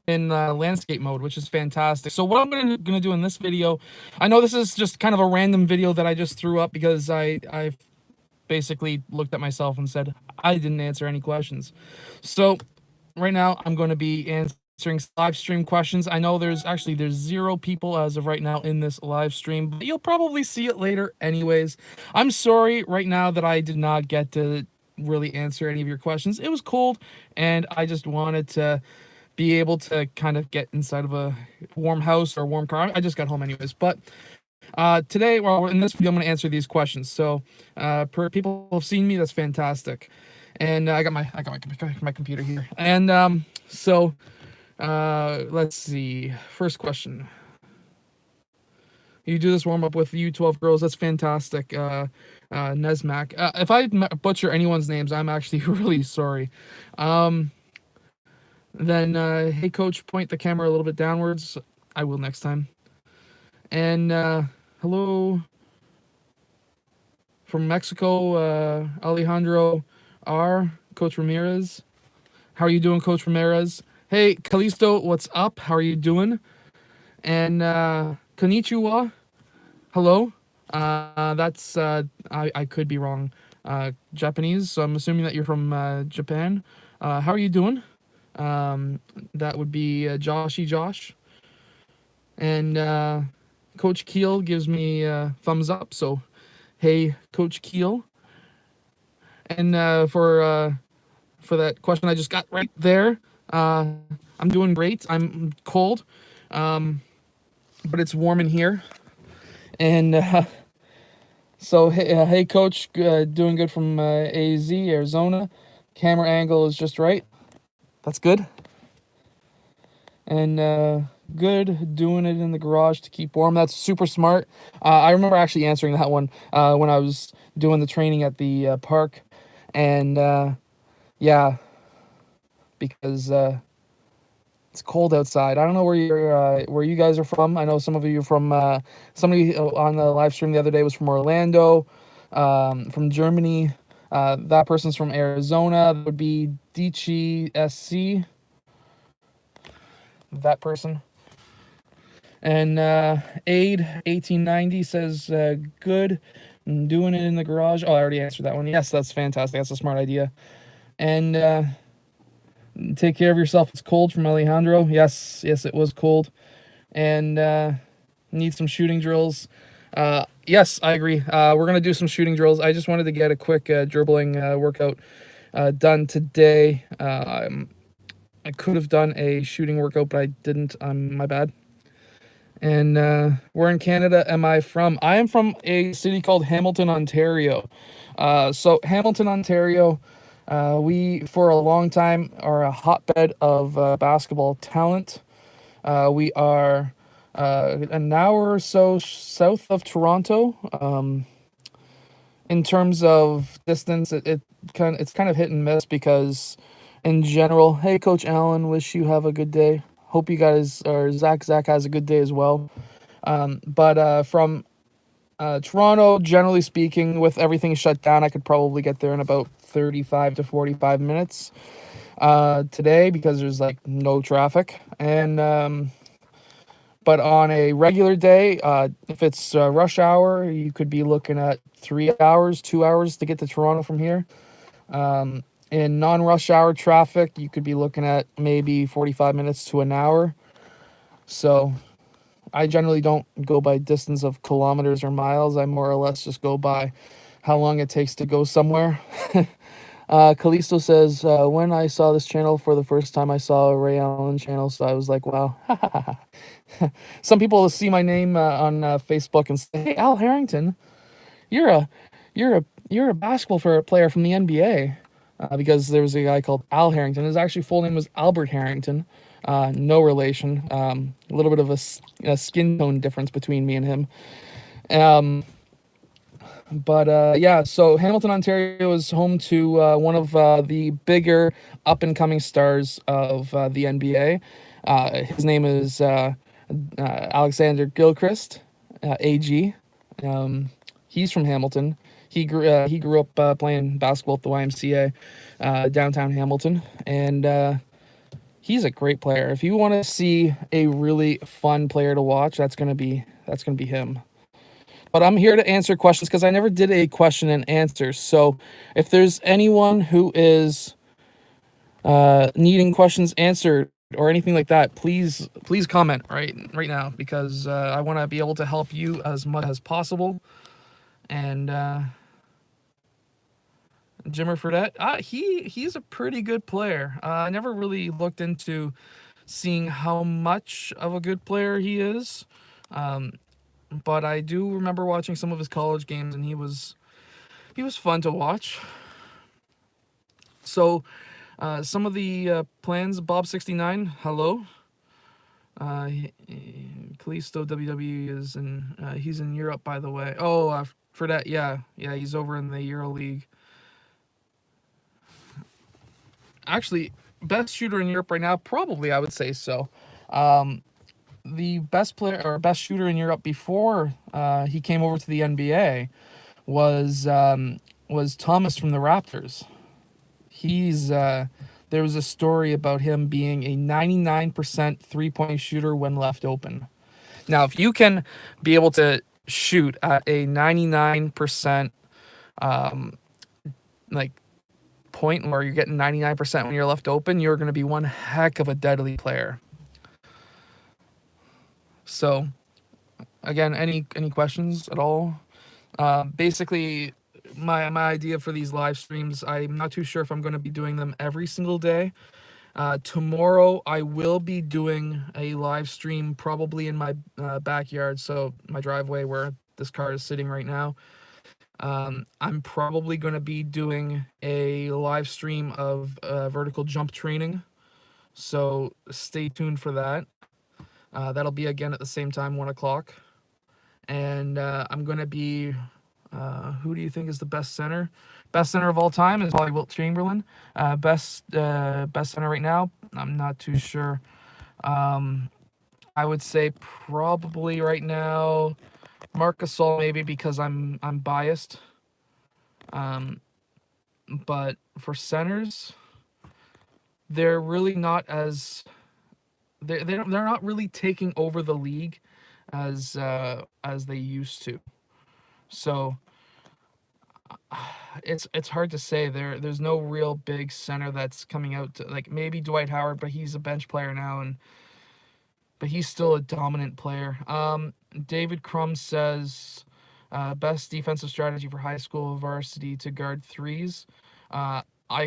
in landscape mode, which is fantastic. So what I'm gonna do in this video, I know this is just kind of a random video that I just threw up because I basically looked at myself and said I didn't answer any questions. So right now I'm going to be answering live stream questions. I know there's 0 people as of right now in this live stream, but you'll probably see it later anyways. I'm sorry right now that I did not get to really answer any of your questions. It was cold and I just wanted to be able to kind of get inside of a warm house or warm car. I just got home anyways, but today, well, in this video, I'm going to answer these questions. So, per people have seen me, that's fantastic. And I got my computer here. And let's see. First question. You do this warm up with U12 girls. That's fantastic. Nesmac. If I butcher anyone's names, I'm actually really sorry. Then, hey coach, point the camera a little bit downwards. I will next time. And hello from Mexico, Alejandro R. Coach Ramirez. How are you doing, Coach Ramirez? Hey, Kalisto, what's up? How are you doing? And konnichiwa. Hello. That's I could be wrong. Japanese, so I'm assuming that you're from Japan. How are you doing? That would be Joshy Josh. And Coach Keel gives me thumbs up. So, hey, Coach Keel. And for that question I just got right there, I'm doing great. I'm cold, but it's warm in here. And so, hey, Coach, doing good from AZ, Arizona. Camera angle is just right. That's good. And good doing it in the garage to keep warm. That's super smart. I remember actually answering that one when I was doing the training at the park. And yeah, because it's cold outside. I don't know where you guys are from. I know some of you are from somebody on the live stream the other day was from Orlando, from Germany. That person's from Arizona. That would be Dichi SC. That person. And Aid 1890 says good. I'm doing it in the garage. Oh, I already answered that one. Yes, that's fantastic. That's a smart idea. And take care of yourself. It's cold from Alejandro. Yes, it was cold. And need some shooting drills. Yes, I agree. We're going to do some shooting drills. I just wanted to get a quick dribbling workout done today. I could have done a shooting workout, but I didn't. My bad. And where in Canada am I from? I am from a city called Hamilton, Ontario. So Hamilton, Ontario, we for a long time are a hotbed of basketball talent. We are an hour or so south of Toronto. In terms of distance, it's kind of hit and miss because in general, hey, Coach Allen, wish you have a good day. Hope you guys, or Zach has a good day as well. But from Toronto, generally speaking, with everything shut down, I could probably get there in about 35 to 45 minutes today because there's like no traffic. And but on a regular day, if it's rush hour, you could be looking at 3 hours, 2 hours to get to Toronto from here. In non-rush hour traffic, you could be looking at maybe 45 minutes to an hour. So I generally don't go by distance of kilometers or miles. I more or less just go by how long it takes to go somewhere. Kalisto says, when I saw this channel for the first time, I saw a Ray Allen channel, so I was like, wow. Some people see my name on Facebook and say, hey, Al Harrington, you're a basketball player from the NBA. Because there was a guy called Al Harrington. His actually full name was Albert Harrington. No relation. A little bit of a skin tone difference between me and him. But yeah, so Hamilton, Ontario is home to one of the bigger up-and-coming stars of the NBA. His name is Alexander Gilchrist, AG. He's from Hamilton. He grew up playing basketball at the YMCA downtown Hamilton, and He's a great player. If you want to see a really fun player to watch, that's gonna be him. But I'm here to answer questions because I never did a question and answer. So if there's anyone who is needing questions answered or anything like that, please comment right now, because I want to be able to help you as much as possible. And Jimmer Fredette, he's a pretty good player. I never really looked into seeing how much of a good player he is, but I do remember watching some of his college games, and he was fun to watch. So some of the plans, Bob69, hello. Kalisto WWE is he's in Europe, by the way. Oh, for that, yeah, he's over in the Euro League. Actually, best shooter in Europe right now, probably I would say so. The best player or best shooter in Europe before he came over to the NBA was Thomas from the Raptors. There was a story about him being a 99% three-point shooter when left open. Now, if you can be able to shoot at a 99% like point where you're getting 99% when you're left open, you're going to be one heck of a deadly player. So, again, any questions at all? Basically, my idea for these live streams, I'm not too sure if I'm going to be doing them every single day. Tomorrow I will be doing a live stream probably in my backyard, so my driveway where this car is sitting right now. I'm probably going to be doing a live stream of vertical jump training, so stay tuned for that. That'll be again at the same time, 1 o'clock. And I'm going to be... who do you think is the best center? Best center of all time is probably Wilt Chamberlain. Best center right now, I'm not too sure. I would say probably right now Marc Gasol, maybe, because I'm biased. But for centers, they're really not as they're not really taking over the league as they used to. So it's hard to say. There's no real big center that's coming out to, like, maybe Dwight Howard, but he's a bench player now, but he's still a dominant player. David Crum says best defensive strategy for high school varsity to guard threes. I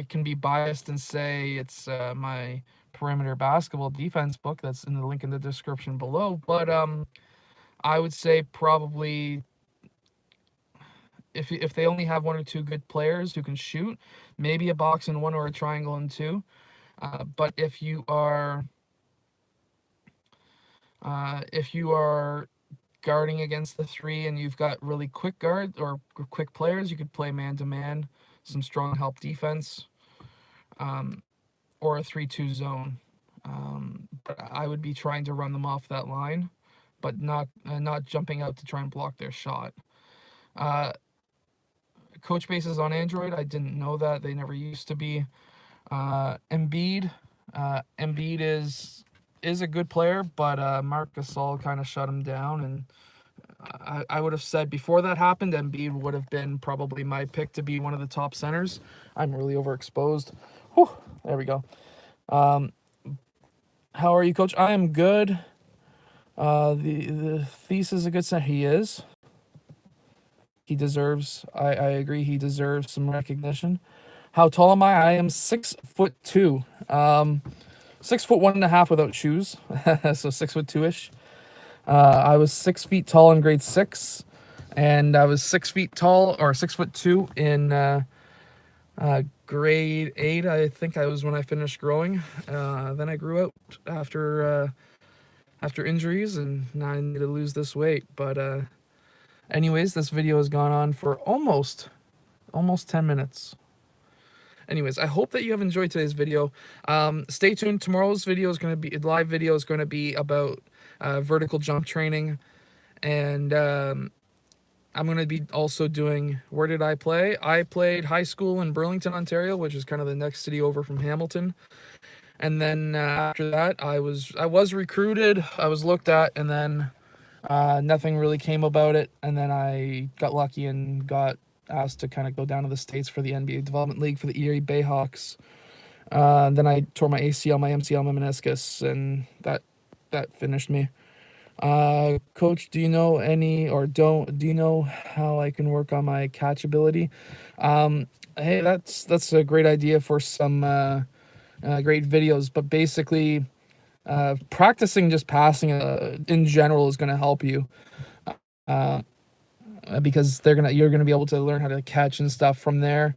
can be biased and say it's my perimeter basketball defense book that's in the link in the description below, but I would say probably if they only have one or two good players who can shoot, maybe a box and one or a triangle and two. But if you are guarding against the three and you've got really quick guards or quick players, you could play man to man, some strong help defense, or a 3-2 zone. But I would be trying to run them off that line, but not jumping out to try and block their shot. Coach Base is on Android. I didn't know that. They never used to be. Embiid is a good player, but Marc Gasol kind of shut him down, and I would have said before that happened, Embiid would have been probably my pick to be one of the top centers. I'm really overexposed. Whew, there we go. How are you, Coach? I am good. The Thies is a good center. He is. He deserves, I agree, he deserves some recognition. How tall am I? I am 6'2". 6'1.5" without shoes, so 6'2"-ish. I was 6 feet tall in grade 6, and I was 6 feet tall, or 6'2" in grade 8. I think I was when I finished growing. Then I grew out after injuries, and now I need to lose this weight. But anyways, this video has gone on for almost 10 minutes. Anyways, I hope that you have enjoyed today's video. Stay tuned. Tomorrow's video is going to be live video is going to be about vertical jump training, and I'm going to be also doing where did I play. I played high school in Burlington, Ontario, which is kind of the next city over from Hamilton. And then after that, I was recruited. I was looked at, and then nothing really came about it. And then I got lucky and got asked to kind of go down to the States for the NBA Development League for the Erie Bayhawks. Then I tore my ACL, my MCL, my meniscus, and that finished me. Coach, do you know do you know how I can work on my catchability? Um, hey, that's a great idea for some great videos, but basically, practicing just passing in general is going to help you. Uh, because you're gonna be able to learn how to catch and stuff from there.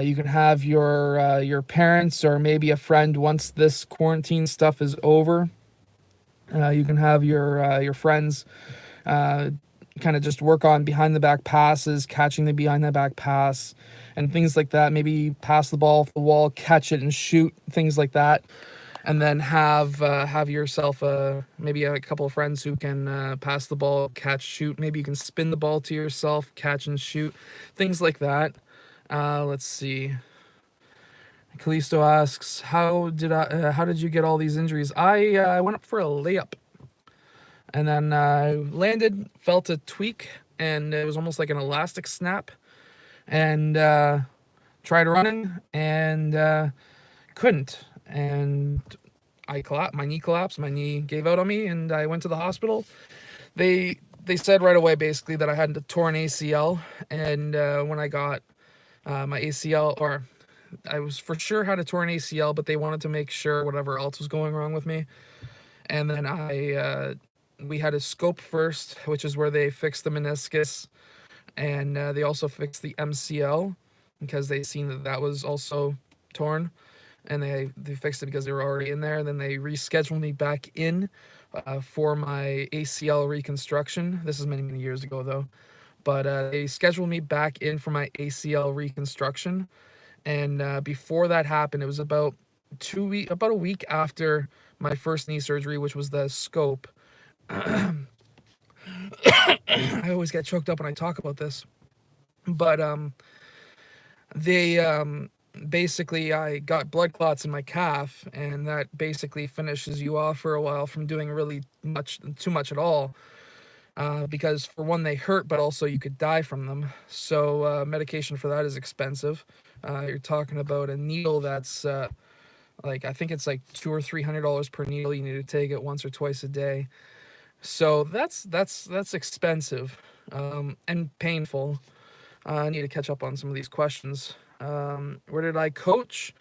You can have your parents or maybe a friend once this quarantine stuff is over. You can have your friends uh, kind of just work on behind the back passes, catching the behind the back pass, and things like that. Maybe pass the ball off the wall, catch it and shoot, things like that. And then have yourself maybe a couple of friends who can pass the ball, catch, shoot. Maybe you can spin the ball to yourself, catch and shoot, things like that. Let's see. Callisto asks, how did you get all these injuries? I went up for a layup, and then I landed, felt a tweak, and it was almost like an elastic snap, and tried running and couldn't, and I collapsed. My knee collapsed. My knee gave out on me, and I went to the hospital. They said right away basically that I had a torn ACL, and when I got my ACL, or I was for sure had a torn ACL, but they wanted to make sure whatever else was going wrong with me. And then we had a scope first, which is where they fixed the meniscus, and they also fixed the MCL because they seen that was also torn, and they fixed it because they were already in there. Then they rescheduled me back in for my ACL reconstruction. This is many years ago though, but they scheduled me back in for my ACL reconstruction. And before that happened, it was about about a week after my first knee surgery, which was the scope. I always get choked up when I talk about this, but they basically I got blood clots in my calf, and that basically finishes you off for a while from doing really too much at all. Because for one, they hurt, but also you could die from them. So medication for that is expensive. You're talking about a needle that's like, I think it's like $200 or $300 per needle. You need to take it once or twice a day. So that's expensive and painful. I need to catch up on some of these questions. Where did I coach?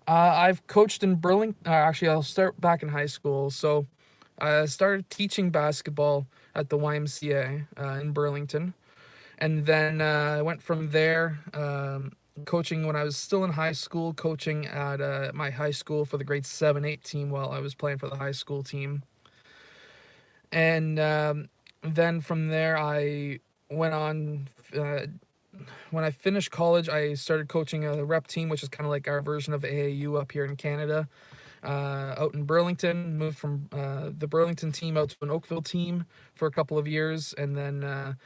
I've coached in Burlington. Actually, I'll start back in high school. So I started teaching basketball at the YMCA in Burlington. And then I went from there, coaching when I was still in high school, coaching at my high school for the grade 7, 8 team while I was playing for the high school team. And then from there, I went on. When I finished college, I started coaching a rep team, which is kind of like our version of AAU up here in Canada, out in Burlington. Moved from the Burlington team out to an Oakville team for a couple of years. And then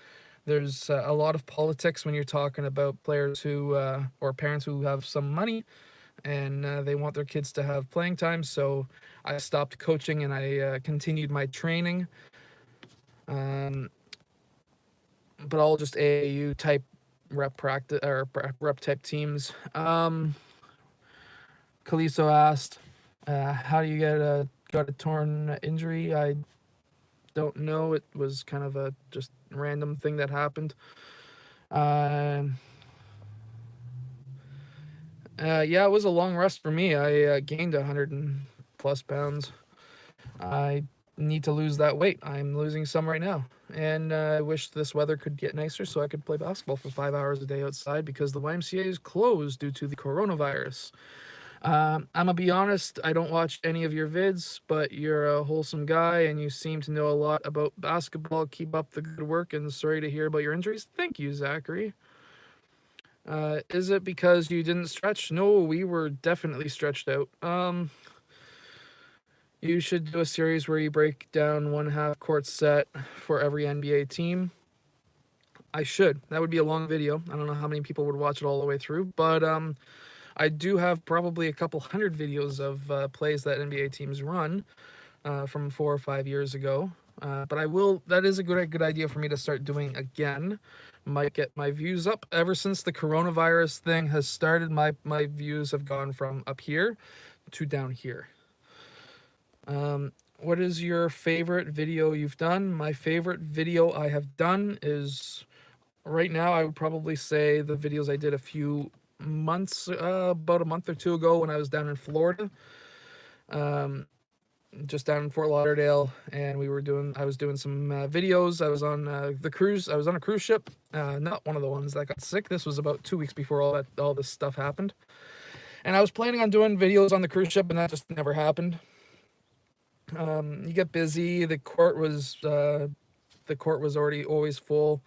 there's a lot of politics when you're talking about players who, or parents who have some money and they want their kids to have playing time. So I stopped coaching and I continued my training. But all just AAU type rep practice or rep type teams. Kaliso asked, "How do you got a torn injury?" I don't know. It was kind of a just random thing that happened. Yeah, it was a long rest for me. I gained 100 and plus pounds. I need to lose that weight. I'm losing some right now. And I wish this weather could get nicer so I could play basketball for 5 hours a day outside because the YMCA is closed due to the coronavirus. I'm gonna be honest, I don't watch any of your vids, but you're a wholesome guy and you seem to know a lot about basketball. Keep up the good work, and sorry to hear about your injuries. Thank you, Zachary. Is it because you didn't stretch? No, we were definitely stretched out. You should do a series where you break down one half court set for every NBA team. I should. That would be a long video. I don't know how many people would watch it all the way through, but I do have probably a couple hundred videos of plays that NBA teams run from 4 or 5 years ago. But I will. That is a good idea for me to start doing again. Might get my views up. Ever since the coronavirus thing has started, my views have gone from up here to down here. What is your favorite video you've done? My favorite video I have done is right now. I would probably say the videos I did a few months, about a month or two ago when I was down in Florida. Just down in Fort Lauderdale, and I was doing some videos. I was on the cruise. I was on a cruise ship, not one of the ones that got sick. This was about 2 weeks before all this stuff happened, and I was planning on doing videos on the cruise ship, and that just never happened. You get busy. The court was already always full,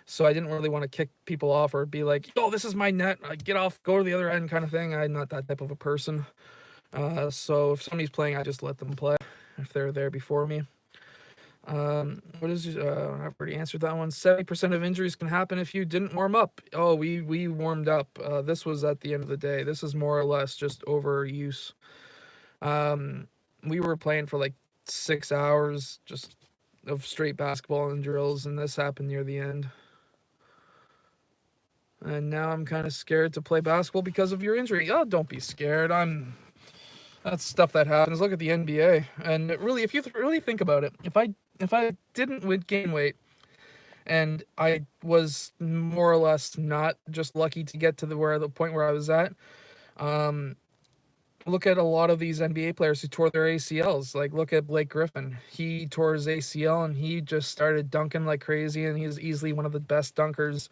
so I didn't really want to kick people off or be like, "Oh, this is my net. Get off, go to the other end," kind of thing. I'm not that type of a person. So if somebody's playing, I just let them play if they're there before me. What is I've already answered that one. 70% of injuries can happen if you didn't warm up. Oh, we warmed up. This was at the end of the day. This is more or less just overuse. We were playing for like 6 hours just of straight basketball and drills, and this happened near the end. And now I'm kind of scared to play basketball because of your injury. Oh, don't be scared. That's stuff that happens. Look at the NBA, and really, if you really think about it, if I didn't gain weight, and I was more or less not just lucky to get to the point where I was at, look at a lot of these NBA players who tore their ACLs. Like, look at Blake Griffin. He tore his ACL, and he just started dunking like crazy, and he's easily one of the best dunkers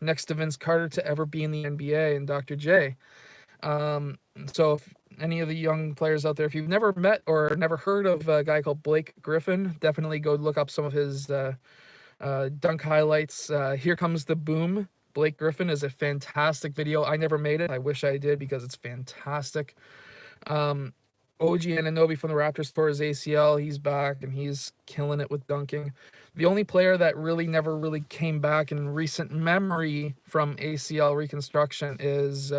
next to Vince Carter to ever be in the NBA and Dr. J. So if any of the young players out there, if you've never met or never heard of a guy called Blake Griffin, definitely go look up some of his dunk highlights. Here Comes the Boom. Blake Griffin is a fantastic video. I never made it. I wish I did because it's fantastic. OG Anunoby from the Raptors tore his ACL. He's back and he's killing it with dunking. The only player that never really came back in recent memory from ACL reconstruction is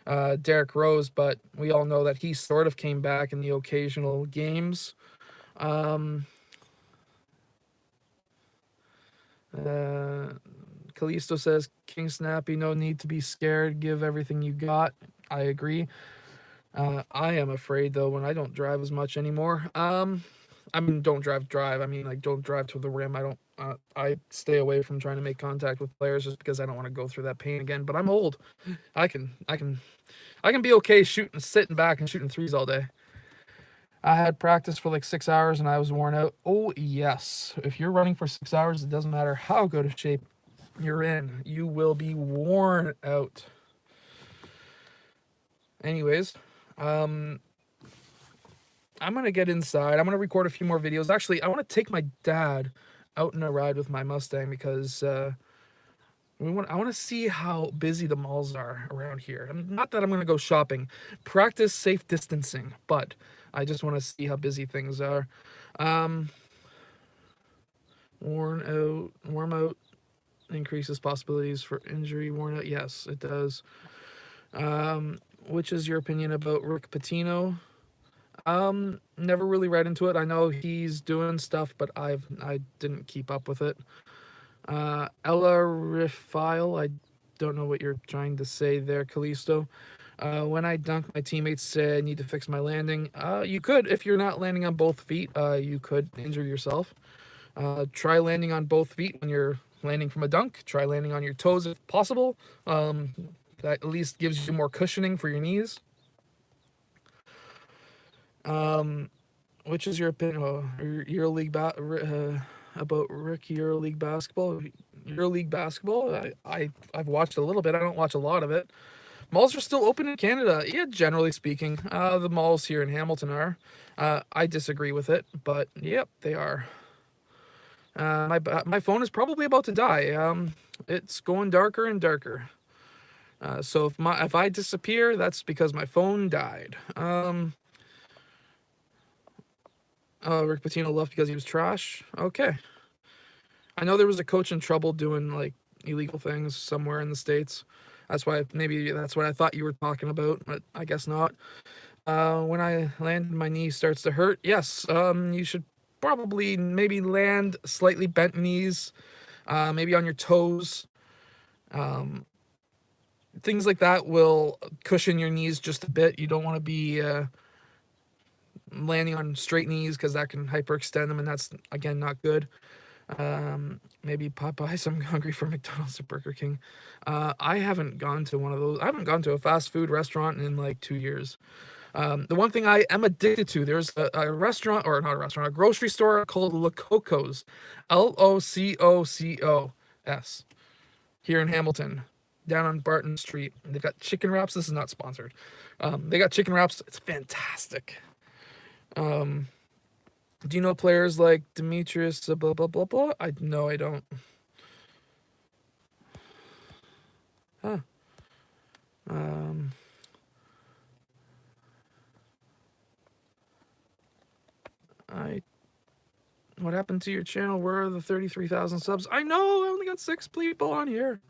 Derrick Rose, but we all know that he sort of came back in the occasional games. Callisto says, King Snappy, no need to be scared. Give everything you got. I agree. I am afraid, though, when I don't drive as much anymore. I mean, don't drive. I mean, like, don't drive to the rim. I stay away from trying to make contact with players just because I don't want to go through that pain again. But I'm old. I can be okay sitting back and shooting threes all day. I had practice for like 6 hours and I was worn out. Oh, yes. If you're running for 6 hours, it doesn't matter how good of shape you're in. You will be worn out. Anyways, I'm going to get inside. I'm going to record a few more videos. Actually, I want to take my dad out on a ride with my Mustang because I want to see how busy the malls are around here. Not that I'm going to go shopping. Practice safe distancing, but I just want to see how busy things are. Warm out increases possibilities for injury. Worn out, yes, it does. Which is your opinion about Rick Pitino? Never really read into it. I know he's doing stuff, but I didn't keep up with it. Ella Rifile, I don't know what you're trying to say there, Callisto. When I dunk, my teammates say I need to fix my landing. You could, if you're not landing on both feet, you could injure yourself. Try landing on both feet when you're landing from a dunk. Try landing on your toes if possible. That at least gives you more cushioning for your knees. Which is your opinion about Rick EuroLeague basketball? EuroLeague basketball? I've watched a little bit. I don't watch a lot of it. Malls are still open in Canada. Yeah, generally speaking. The malls here in Hamilton are. I disagree with it, but yep, they are. My phone is probably about to die. It's going darker and darker. So if I disappear, that's because my phone died. Rick Pitino left because he was trash. Okay. I know there was a coach in trouble doing like illegal things somewhere in the States. That's why maybe that's what I thought you were talking about, but I guess not. When I land, my knee starts to hurt. Yes, you should probably maybe land slightly bent knees, maybe on your toes. Um, Things like that will cushion your knees just a bit. You don't want to be landing on straight knees because that can hyperextend them, and that's again not good. Maybe Popeyes. I'm hungry for McDonald's or Burger King. I haven't gone to one of those. I haven't gone to a fast food restaurant in like 2 years. The one thing I am addicted to, there's a restaurant, or not a restaurant, a grocery store called Lococos, Lococos, here in Hamilton, down on Barton Street. They've got chicken wraps. This is not sponsored. They got chicken wraps. It's fantastic. Do you know players like Demetrius, blah, blah, blah, blah? No, I don't. Huh. What happened to your channel? Where are the 33,000 subs? I know, I only got 6 people on here.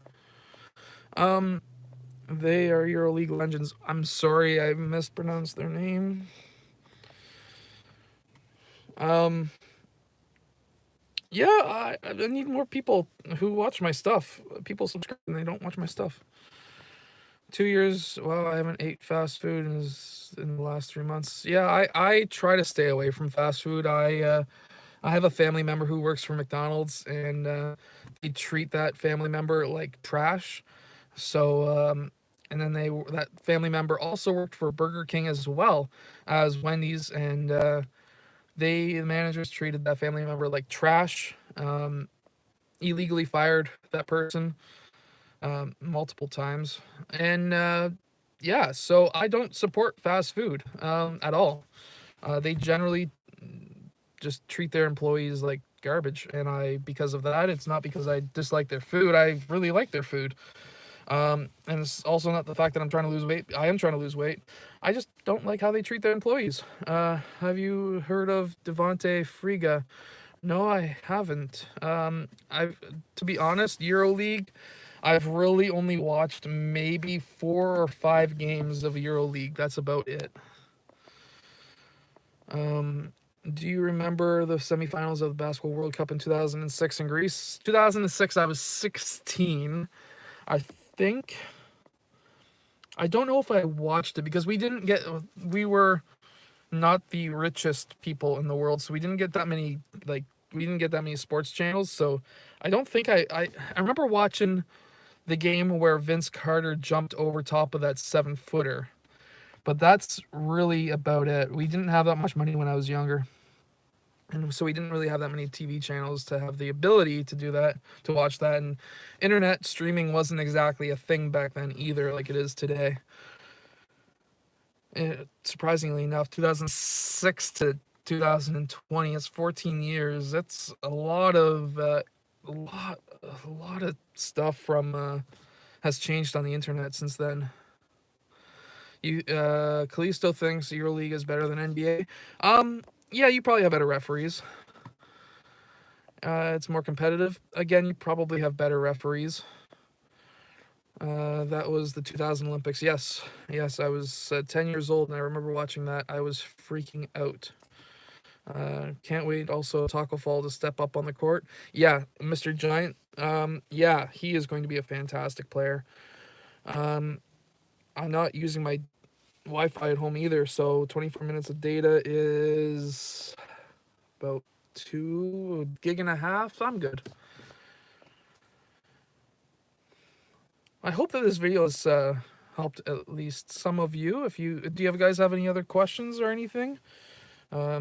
They are EuroLeague legends. I'm sorry, I mispronounced their name. Yeah, I need more people who watch my stuff. People subscribe and they don't watch my stuff. 2 years, well, I haven't ate fast food in the last 3 months. Yeah, I try to stay away from fast food. I have a family member who works for McDonald's, and they treat that family member like trash. So, and then that family member also worked for Burger King as well as Wendy's, and the managers treated that family member like trash. Illegally fired that person multiple times, and yeah, so I don't support fast food at all. They generally just treat their employees like garbage, and because of that, it's not because I dislike their food. I really like their food. And it's also not the fact that I'm trying to lose weight. I am trying to lose weight. I just don't like how they treat their employees. Have you heard of Devonte Friga? No, I haven't. To be honest, EuroLeague, I've really only watched maybe 4 or 5 games of EuroLeague. That's about it. Do you remember the semifinals of the Basketball World Cup in 2006 in Greece? 2006, I was 16. I think. I don't know if I watched it because we were not the richest people in the world, so we didn't get that many sports channels. So I don't think I remember watching the game where Vince Carter jumped over top of that 7-footer. But that's really about it. We didn't have that much money when I was younger. And so we didn't really have that many TV channels to have the ability to do that, to watch that. And internet streaming wasn't exactly a thing back then either, like it is today. Surprisingly enough, 2006 to 2020, it's 14 years. That's a lot of stuff from has changed on the internet since then. Kalisto thinks EuroLeague is better than NBA. Yeah, you probably have better referees. It's more competitive. Again, you probably have better referees. That was the 2000 Olympics. Yes, I was 10 years old, and I remember watching that. I was freaking out. Can't wait also Taco Fall to step up on the court. Yeah, Mr. Giant. Yeah, he is going to be a fantastic player. I'm not using my Wi-Fi at home either, so 24 minutes of data is about 2.5 gigs. So I'm good. I hope that this video has helped at least some of you. Do you guys have any other questions or anything? I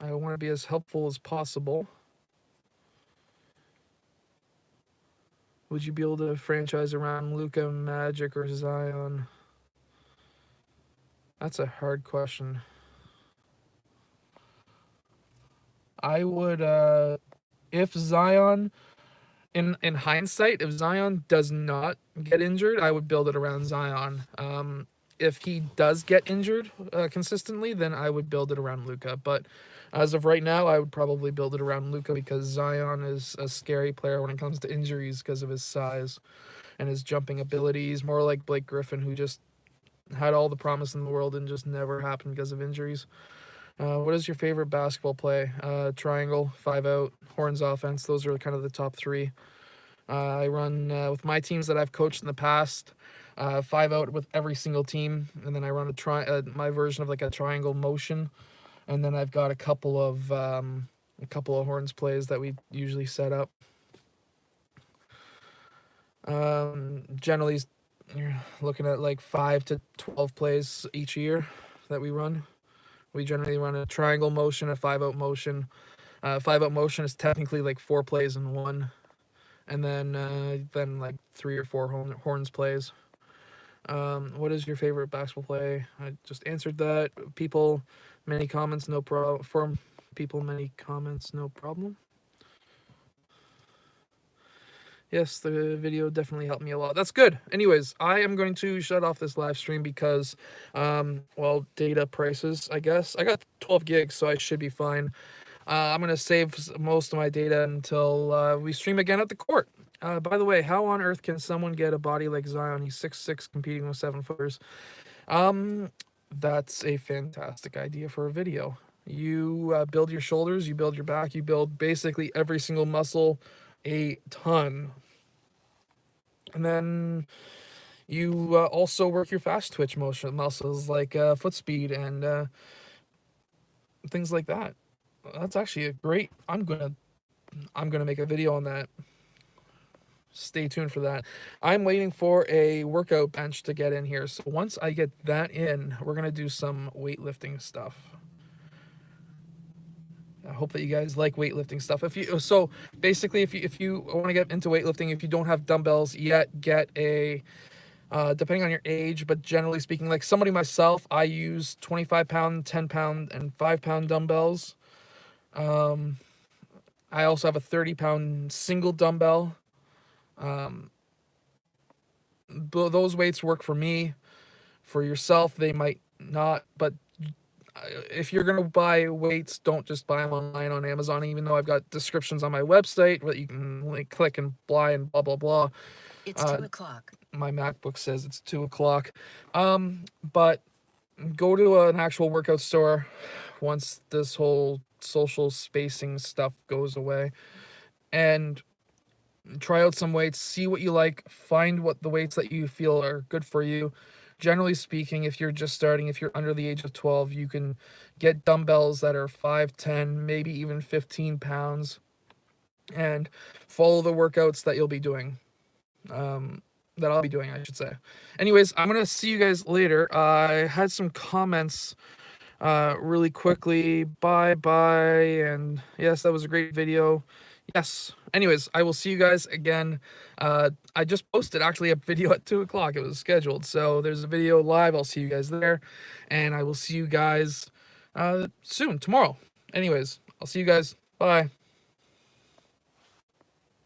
want to be as helpful as possible. Would you be able to franchise around Luka, Magic, or Zion? That's a hard question. I would, if Zion, in hindsight, if Zion does not get injured, I would build it around Zion. If he does get injured consistently, then I would build it around Luka. But as of right now, I would probably build it around Luka because Zion is a scary player when it comes to injuries because of his size. and his jumping abilities. More like Blake Griffin, who just had all the promise in the world and just never happened because of injuries. What is your favorite basketball play? Triangle, 5-out, horns offense. Those are kind of the top three. I run with my teams that I've coached in the past, 5-out with every single team, and then I run my version of like a triangle motion, and then I've got a couple of horns plays that we usually set up. Generally, you're looking at like 5 to 12 plays each year that we run. We generally run a triangle motion, a 5-out motion. 5-out motion is technically like 4 plays in one, and then like 3 or 4 horns plays. What is your favorite basketball play? I just answered that. People, many comments, no problem. For people, many comments, no problem. Yes, the video definitely helped me a lot. That's good. Anyways, I am going to shut off this live stream because, well, data prices, I guess. I got 12 gigs, so I should be fine. I'm going to save most of my data until we stream again at the court. By the way, how on earth can someone get a body like Zion? He's 6'6", competing with 7-footers. That's a fantastic idea for a video. You build your shoulders, you build your back, you build basically every single muscle a ton. And then you also work your fast twitch motion muscles like foot speed and things like that. That's actually a great. I'm gonna make a video on that. Stay tuned for that. I'm waiting for a workout bench to get in here. So once I get that in, we're gonna do some weightlifting stuff. I hope that you guys like weightlifting stuff. If you want to get into weightlifting, if you don't have dumbbells yet, get a depending on your age, but generally speaking, like somebody myself, I use 25-pound, 10-pound, and 5-pound dumbbells. I also have a 30-pound single dumbbell. Those weights work for me. For yourself, they might not, but if you're gonna buy weights, don't just buy them online on Amazon. Even though I've got descriptions on my website where you can like click and buy and blah blah blah. It's 2 o'clock. My MacBook says it's 2 o'clock. But go to an actual workout store once this whole social spacing stuff goes away, and try out some weights. See what you like. Find what the weights that you feel are good for you. Generally speaking, if you're just starting, if you're under the age of 12, you can get dumbbells that are 5, 10, maybe even 15 pounds, and follow the workouts that you'll be doing. That I'll be doing, I should say. Anyways, I'm gonna see you guys later. I had some comments really quickly. Bye, and yes, that was a great video. Yes. Anyways, I will see you guys again. I just posted actually a video at 2 o'clock. It was scheduled. So there's a video live. I'll see you guys there. And I will see you guys soon, tomorrow. Anyways, I'll see you guys. Bye.